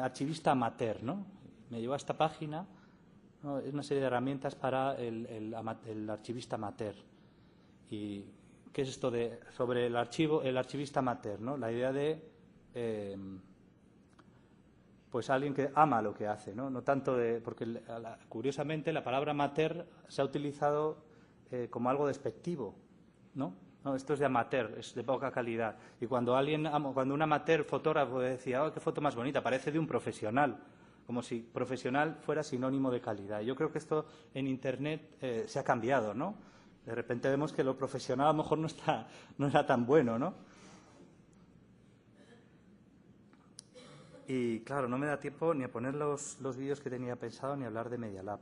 S2: archivista amateur, ¿no? Me llevó a esta página, ¿no? Es una serie de herramientas para el archivista amateur. Y ¿qué es esto sobre el archivista amateur, ¿no? La idea de pues alguien que ama lo que hace, ¿no? No tanto porque curiosamente la palabra amateur se ha utilizado como algo despectivo, ¿no? No, esto es de amateur, es de poca calidad. Y cuando un amateur fotógrafo decía, oh, qué foto más bonita, parece de un profesional, como si profesional fuera sinónimo de calidad. Y yo creo que esto en Internet se ha cambiado, ¿no? De repente vemos que lo profesional a lo mejor no era tan bueno, ¿no? Y claro, no me da tiempo ni a poner los vídeos que tenía pensado ni a hablar de Media Lab.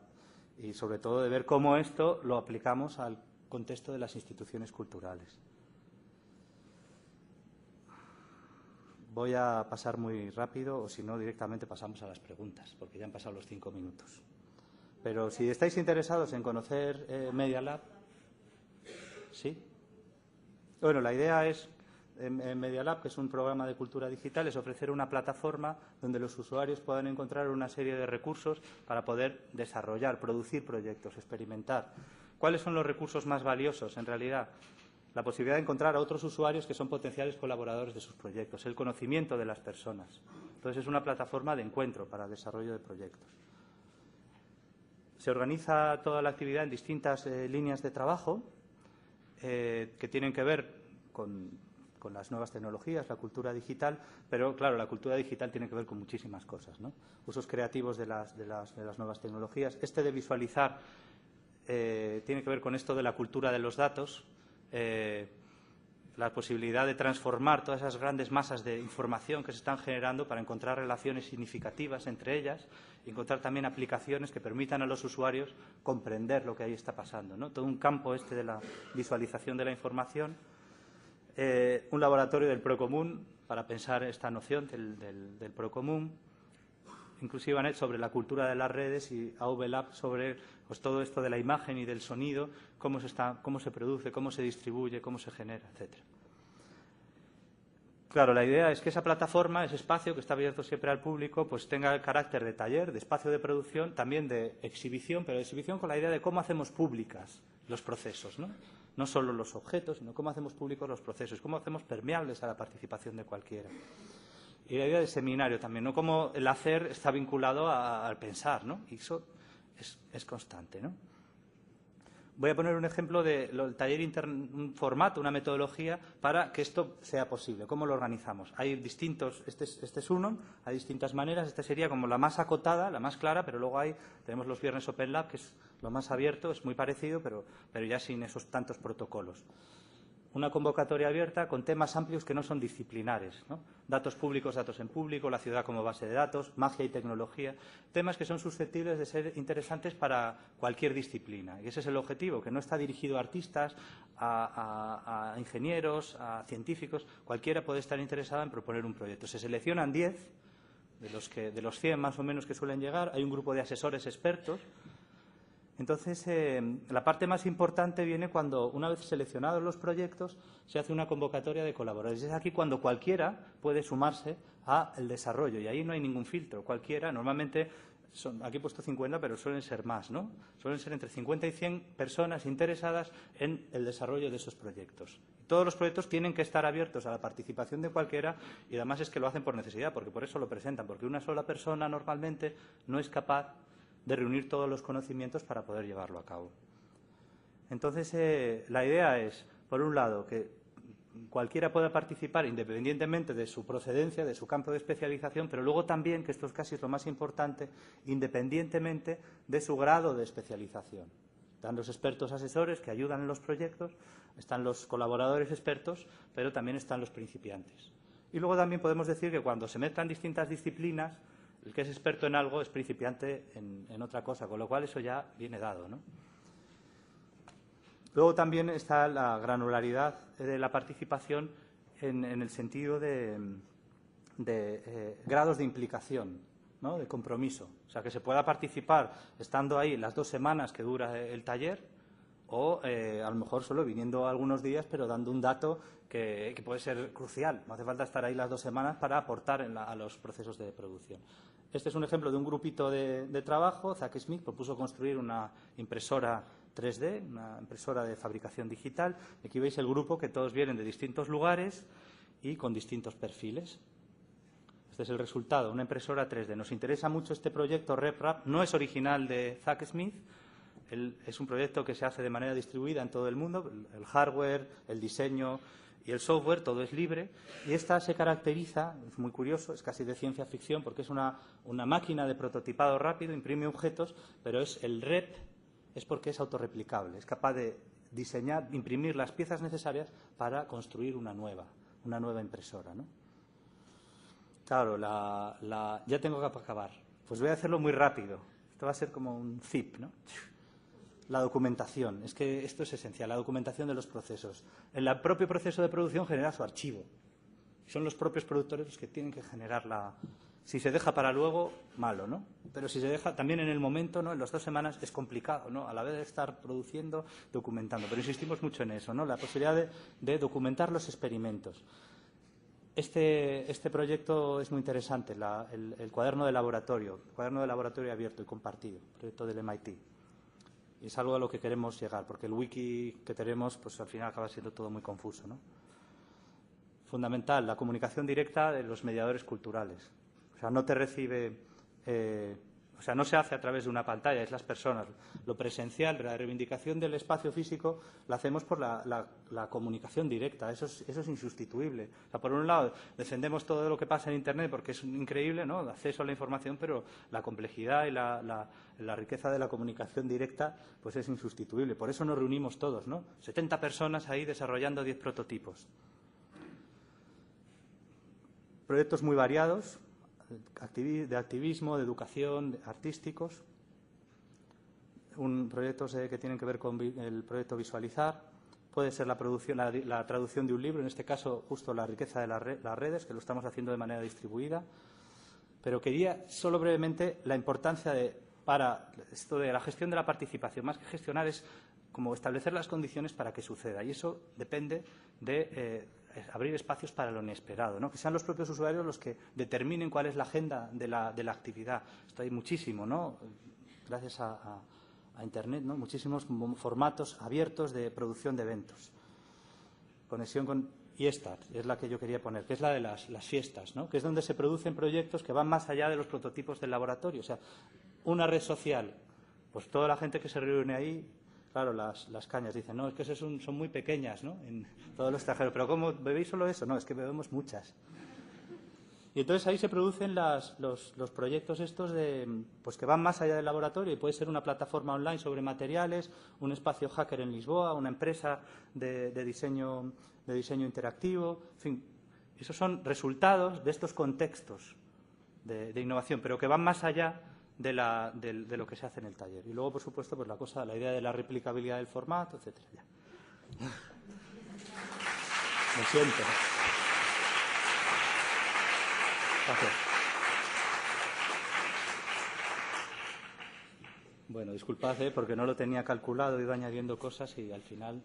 S2: Y sobre todo de ver cómo esto lo aplicamos al contexto de las instituciones culturales. Voy a pasar muy rápido, o si no, directamente pasamos a las preguntas, porque ya han pasado los 5 minutos. Pero si estáis interesados en conocer Media Lab, ¿sí? Bueno, la idea es, en Media Lab, que es un programa de cultura digital, es ofrecer una plataforma donde los usuarios puedan encontrar una serie de recursos para poder desarrollar, producir proyectos, experimentar. ¿Cuáles son los recursos más valiosos, en realidad? La posibilidad de encontrar a otros usuarios que son potenciales colaboradores de sus proyectos, el conocimiento de las personas. Entonces, es una plataforma de encuentro para el desarrollo de proyectos. Se organiza toda la actividad en distintas líneas de trabajo que tienen que ver con las nuevas tecnologías, la cultura digital, pero, claro, la cultura digital tiene que ver con muchísimas cosas, ¿no? Usos creativos de las nuevas tecnologías. Este de visualizar tiene que ver con esto de la cultura de los datos, la posibilidad de transformar todas esas grandes masas de información que se están generando para encontrar relaciones significativas entre ellas y encontrar también aplicaciones que permitan a los usuarios comprender lo que ahí está pasando, ¿no? Todo un campo de la visualización de la información. Un laboratorio del Procomún para pensar esta noción del Procomún. Inclusive ANET sobre la cultura de las redes y AVLab sobre pues, todo esto de la imagen y del sonido, cómo se produce, cómo se distribuye, cómo se genera, etc. Claro, la idea es que esa plataforma, ese espacio que está abierto siempre al público, pues tenga el carácter de taller, de espacio de producción, también de exhibición, pero de exhibición con la idea de cómo hacemos públicas los procesos, ¿no? No solo los objetos, sino cómo hacemos públicos los procesos, cómo hacemos permeables a la participación de cualquiera. Y la idea de seminario también, ¿no? Cómo el hacer está vinculado al pensar, ¿no? Y eso es constante, ¿no? Voy a poner un ejemplo del taller interno, un formato, una metodología para que esto sea posible. ¿Cómo lo organizamos? Hay distintos, este es uno, hay distintas maneras. Esta sería como la más acotada, la más clara, pero luego tenemos los viernes Open Lab, que es lo más abierto, es muy parecido, pero ya sin esos tantos protocolos. Una convocatoria abierta con temas amplios que no son disciplinares, ¿no? Datos públicos, datos en público, la ciudad como base de datos, magia y tecnología, temas que son susceptibles de ser interesantes para cualquier disciplina. Y ese es el objetivo, que no está dirigido a artistas, a ingenieros, a científicos. Cualquiera puede estar interesado en proponer un proyecto. Se seleccionan 10, de los 100 más o menos que suelen llegar. Hay un grupo de asesores expertos. Entonces, la parte más importante viene cuando, una vez seleccionados los proyectos, se hace una convocatoria de colaboradores. Es aquí cuando cualquiera puede sumarse al desarrollo y ahí no hay ningún filtro. Cualquiera, normalmente, aquí he puesto 50, pero suelen ser más, ¿no? Suelen ser entre 50 y 100 personas interesadas en el desarrollo de esos proyectos. Todos los proyectos tienen que estar abiertos a la participación de cualquiera y además es que lo hacen por necesidad, porque por eso lo presentan, porque una sola persona normalmente no es capaz de reunir todos los conocimientos para poder llevarlo a cabo. Entonces, la idea es, por un lado, que cualquiera pueda participar independientemente de su procedencia, de su campo de especialización, pero luego también, que esto es casi lo más importante, independientemente de su grado de especialización. Están los expertos asesores que ayudan en los proyectos, están los colaboradores expertos, pero también están los principiantes. Y luego también podemos decir que cuando se mezclan distintas disciplinas, el que es experto en algo es principiante en otra cosa, con lo cual eso ya viene dado, ¿no? Luego también está la granularidad de la participación en el sentido de grados de implicación, ¿no? De compromiso. O sea, que se pueda participar estando ahí las 2 semanas que dura el taller o a lo mejor solo viniendo algunos días, pero dando un dato que puede ser crucial. No hace falta estar ahí las 2 semanas para aportar a los procesos de producción. Este es un ejemplo de un grupito de trabajo. Zach Smith propuso construir una impresora 3D, una impresora de fabricación digital. Aquí veis el grupo, que todos vienen de distintos lugares y con distintos perfiles. Este es el resultado, una impresora 3D. Nos interesa mucho este proyecto RepRap. No es original de Zack Smith. Es un proyecto que se hace de manera distribuida en todo el mundo. El hardware, el diseño y el software, todo es libre. Y esta se caracteriza, es muy curioso, es casi de ciencia ficción, porque es una máquina de prototipado rápido, imprime objetos, pero el rep es porque es autorreplicable. Es capaz de diseñar, imprimir las piezas necesarias para construir una nueva impresora, ¿no? Claro, ya tengo que acabar. Pues voy a hacerlo muy rápido. Esto va a ser como un zip, ¿no? La documentación. Es que esto es esencial, la documentación de los procesos. El propio proceso de producción genera su archivo. Son los propios productores los que tienen que generar Si se deja para luego, malo, ¿no? Pero si se deja también en el momento, ¿no? En las 2 semanas es complicado, ¿no? A la vez de estar produciendo, documentando. Pero insistimos mucho en eso, ¿no? La posibilidad de documentar los experimentos. Este proyecto es muy interesante, el cuaderno de laboratorio abierto y compartido, proyecto del MIT. Y es algo a lo que queremos llegar, porque el wiki que tenemos, pues al final acaba siendo todo muy confuso, ¿no? Fundamental, la comunicación directa de los mediadores culturales. O sea, no te recibe, no se hace a través de una pantalla, es las personas. Lo presencial, la reivindicación del espacio físico, la hacemos por la comunicación directa. Eso es insustituible. O sea, por un lado, defendemos todo lo que pasa en Internet porque es increíble, ¿no? El acceso a la información, pero la complejidad y la riqueza de la comunicación directa, pues es insustituible. Por eso nos reunimos todos, ¿no? 70 personas ahí desarrollando 10 prototipos. Proyectos muy variados, de activismo, de educación, artísticos. Proyectos que tienen que ver con el proyecto Visualizar. Puede ser la traducción de un libro, en este caso justo la riqueza de las redes, que lo estamos haciendo de manera distribuida. Pero quería solo brevemente la importancia para esto de la gestión de la participación. Más que gestionar es como establecer las condiciones para que suceda. Y eso depende de abrir espacios para lo inesperado, ¿no? Que sean los propios usuarios los que determinen cuál es la agenda de la actividad. Esto hay muchísimo, ¿no? Gracias a Internet, ¿no? Muchísimos formatos abiertos de producción de eventos. Conexión con IESTAR, es la que yo quería poner, que es la de las fiestas, ¿no? Que es donde se producen proyectos que van más allá de los prototipos del laboratorio. O sea, una red social, pues toda la gente que se reúne ahí. Claro, las cañas dicen, no, es que son muy pequeñas, ¿no? En todos los extranjeros. Pero ¿cómo bebéis solo eso? No, es que bebemos muchas. Y entonces ahí se producen los proyectos estos pues que van más allá del laboratorio y puede ser una plataforma online sobre materiales, un espacio hacker en Lisboa, una empresa de diseño interactivo. En fin, esos son resultados de estos contextos de innovación, pero que van más allá de lo que se hace en el taller. Y luego, por supuesto, pues la idea de la replicabilidad del formato, etcétera. Ya. Lo siento. Gracias. Bueno, disculpad, porque no lo tenía calculado, iba añadiendo cosas y al final